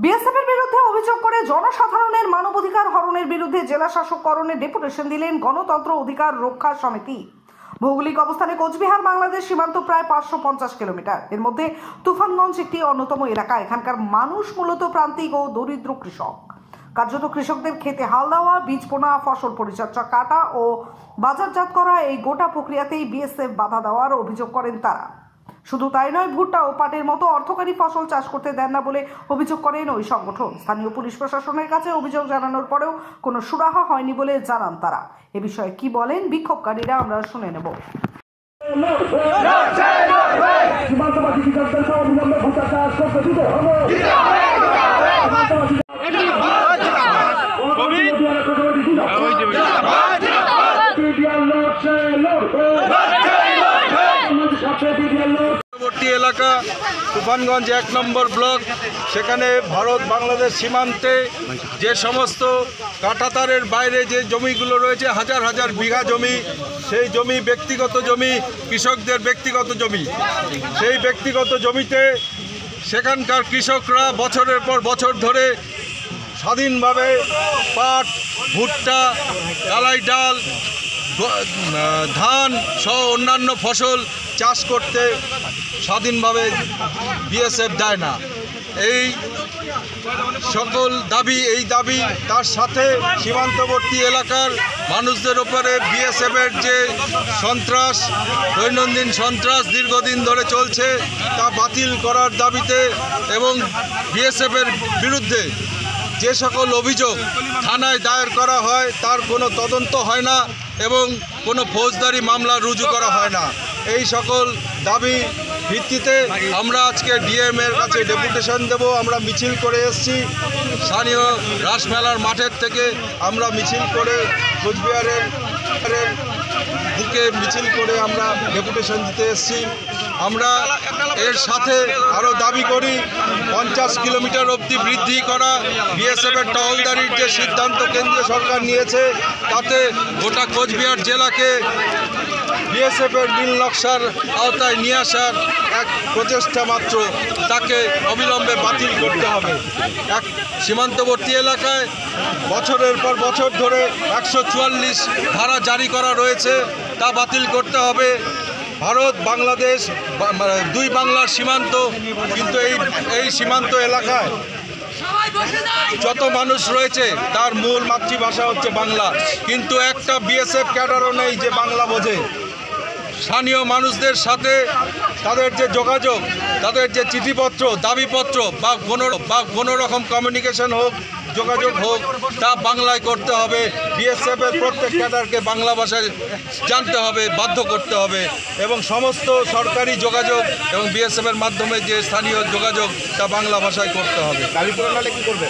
বিএসএফের বিরুদ্ধে অভিযোগ করে জনসাধারণের মানবাধিকার হরণের বিরুদ্ধে জেলা শাসক করণে ডেপুটেশন দিলেন গণতন্ত্র অধিকার রক্ষা সমিতি। ভৌগোলিক অবস্থানে কোচবিহার বাংলাদেশ সীমান্ত প্রায় 550 কিলোমিটার। এর মধ্যে তুফানগঞ্জ একটি অন্যতম এলাকা। এখানকার মানুষ মূলত প্রান্তিক ও দরিদ্র কৃষক। কার্যত কৃষকদের খেতে হাল দেওয়া, বীজ বোনা, ফসল পরিচর্যা, কাটা ও বাজারজাত করা এই গোটা প্রক্রিয়াতেই বিএসএফ বাধা দেওয়ার অভিযোগ করেন তারা। শুধু তাই নয়, ভুট্টা ও পাটের মতো অর্থকারী ফসল চাষ করতে দেন না বলে অভিযোগ করেন ওই সংগঠন। স্থানীয় পুলিশ প্রশাসনের কাছে অভিযোগ জানানোর পরেও কোনো সুরাহা হয়নি বলে জানান তারা। এ বিষয়ে কি বলেন বিক্ষোভকারীরা আমরা শুনে নেব। পূর্ববর্তী এলাকা তুফানগঞ্জ 1 নম্বর ব্লক, সেখানে ভারত বাংলাদেশ সীমান্তে যে সমস্ত কাঁটাতারের বাইরে যে জমিগুলো রয়েছে, হাজার হাজার বিঘা জমি, সেই জমি ব্যক্তিগত জমি, কৃষকদের ব্যক্তিগত জমি। সেই ব্যক্তিগত জমিতে সেখানকার কৃষকরা বছরের পর বছর ধরে স্বাধীনভাবে পাট, ভুট্টা, কালাই ডাল, ধান সহ অন্যান্য ফসল চাষ করতে স্বাধীনভাবে বিএসএফ দেয় না। এই সকল দাবি তার সাথে সীমান্তবর্তী এলাকার মানুষদের ওপরে বিএসএফের যে সন্ত্রাস, দৈনন্দিন সন্ত্রাস দীর্ঘদিন ধরে চলছে, তা বাতিল করার দাবিতে এবং বিএসএফের বিরুদ্ধে যে সকল অভিযোগ থানায় দায়ের করা হয় তার কোনো তদন্ত হয় না এবং কোনো ফৌজদারি মামলা রুজু করা হয় না। এই সকল দাবি ভিত্তিতে আমরা আজকে ডিএম এর কাছে ডেপুটেশন দেব। আমরা মিছিল করে এসেছি স্থানীয় রাসমেলার মাঠের থেকে। আমরা মিছিল করে কোচবিহারের বুকে মিছিল করে আমরা ডেপুটেশন দিতে এসেছি। আমরা এর সাথে আরও দাবি করি 50 কিলোমিটার অবধি বৃদ্ধি করা। বিএসএফের টহলদারির যে সিদ্ধান্ত কেন্দ্রীয় সরকার নিয়েছে, তাতে গোটা কোচবিহার জেলাকে বিএসএফের নীল নকশার আওতায় নিয়ে আসার এক প্রচেষ্টা মাত্র, তাকে অবিলম্বে বাতিল করতে হবে। এক সীমান্তবর্তী এলাকায় বছরের পর বছর ধরে 144 ধারা জারি করা রয়েছে, তা বাতিল করতে হবে। ভারত বাংলাদেশ 2 বাংলার সীমান্ত, কিন্তু এই সীমান্ত এলাকায় যত মানুষ রয়েছে তার মূল মাতৃভাষা হচ্ছে বাংলা, কিন্তু একটা বিএসএফ ক্যাডারও নেই যে বাংলা বোঝে। স্থানীয় মানুষদের সাথে তাদের যে যোগাযোগ, তাদের যে চিঠিপত্র, দাবিপত্র বা কোনো রকম কমিউনিকেশন হোক, যোগাযোগ হোক, তা বাংলায় করতে হবে। বিএসএফের প্রত্যেক ক্যাডারকে বাংলা ভাষায় জানতে হবে, বাধ্য করতে হবে এবং সমস্ত সরকারি যোগাযোগ এবং বিএসএফের মাধ্যমে যে স্থানীয় যোগাযোগ, তা বাংলা ভাষায় করতে হবে। দাবি পূরণ হলে কী করবে?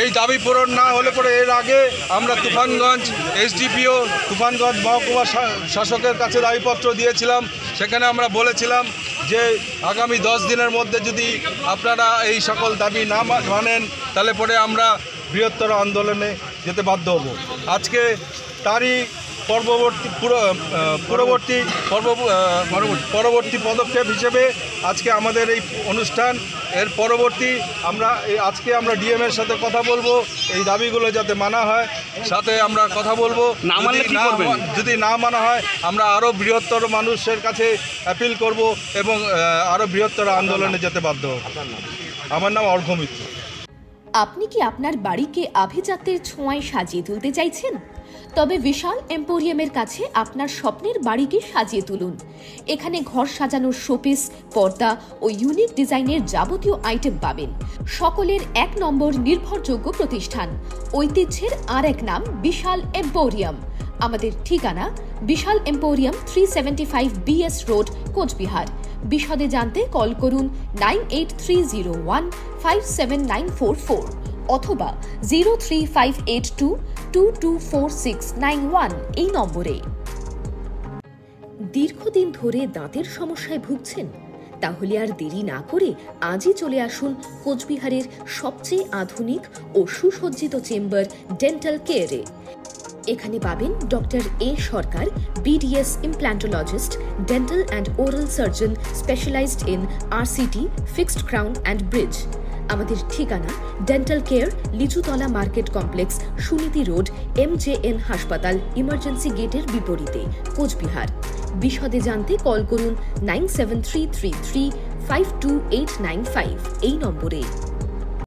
এই দাবি পূরণ না হলে পরে এর আগে আমরা তুফানগঞ্জ এসডিপিও, তুফানগঞ্জ মহকুমা শাসকের কাছে দাবিপত্র দিয়েছিলাম। সেখানে আমরা বলেছিলাম যে আগামী 10 দিনের মধ্যে যদি আপনারা এই সকল দাবি না মানেন, তাহলে পরে আমরা বৃহত্তর আন্দোলনে যেতে বাধ্য হব। আজকে তারই পরবর্তী পদক্ষেপ হিসেবে আজকে আমাদের এই অনুষ্ঠান। এর পরবর্তী আজকে আমরা ডিএম এর সাথে কথা বলবো, এই দাবিগুলো যাতে মানা হয়, সাথে আমরা কথা বলবো। যদি না মানা হয়, আমরা আরও বৃহত্তর মানুষের কাছে অ্যাপিল করব এবং আরও বৃহত্তর আন্দোলনে যেতে বাধ্য হব। আমার নাম অর্ঘ্য মিত্র। আপনি কি আপনার বাড়িকে আভিজাত্যের ছোঁয়ায় সাজিয়ে তুলতে চাইছেন? তবে বিশাল এম্পোরিয়ামের কাছে আপনার স্বপ্নের বাড়িকে সাজিয়ে তুলুন। এখানে ঘর সাজানোর শোপিস, পর্দা ও ইউনিক ডিজাইনের যাবতীয় আইটেম পাবেন। সকলের 1 নম্বর নির্ভরযোগ্য প্রতিষ্ঠান। ঐতিহ্যের আর এক নাম বিশাল এম্পোরিয়াম। আমাদের ঠিকানা বিশাল এম্পোরিয়াম, 375 BS রোড, কোচবিহার। বিশদে জানতে কল করুন 9830157944 অথবা 03582224691 এই নম্বরে। দীর্ঘদিন ধরে দাঁতের সমস্যায় ভুগছেন? তাহলে আর দেরি না করে আজই চলে আসুন কোচবিহারের সবচেয়ে আধুনিক ও সুসজ্জিত চেম্বার ডেন্টাল কেয়ারে। এখানে পাবেন doctor A Sarkar, BDS implantologist, dental and oral surgeon specialized in RCT, fixed crown and bridge. আমাদের ঠিকানা dental care, Lichutala market complex, Suniti road, MJN হাসপাতাল, ইমার্জেন্সি গেটের বিপরীতে, কোচবিহার। বিশদে জানতে কল করুন 9733352895 এই নম্বরে।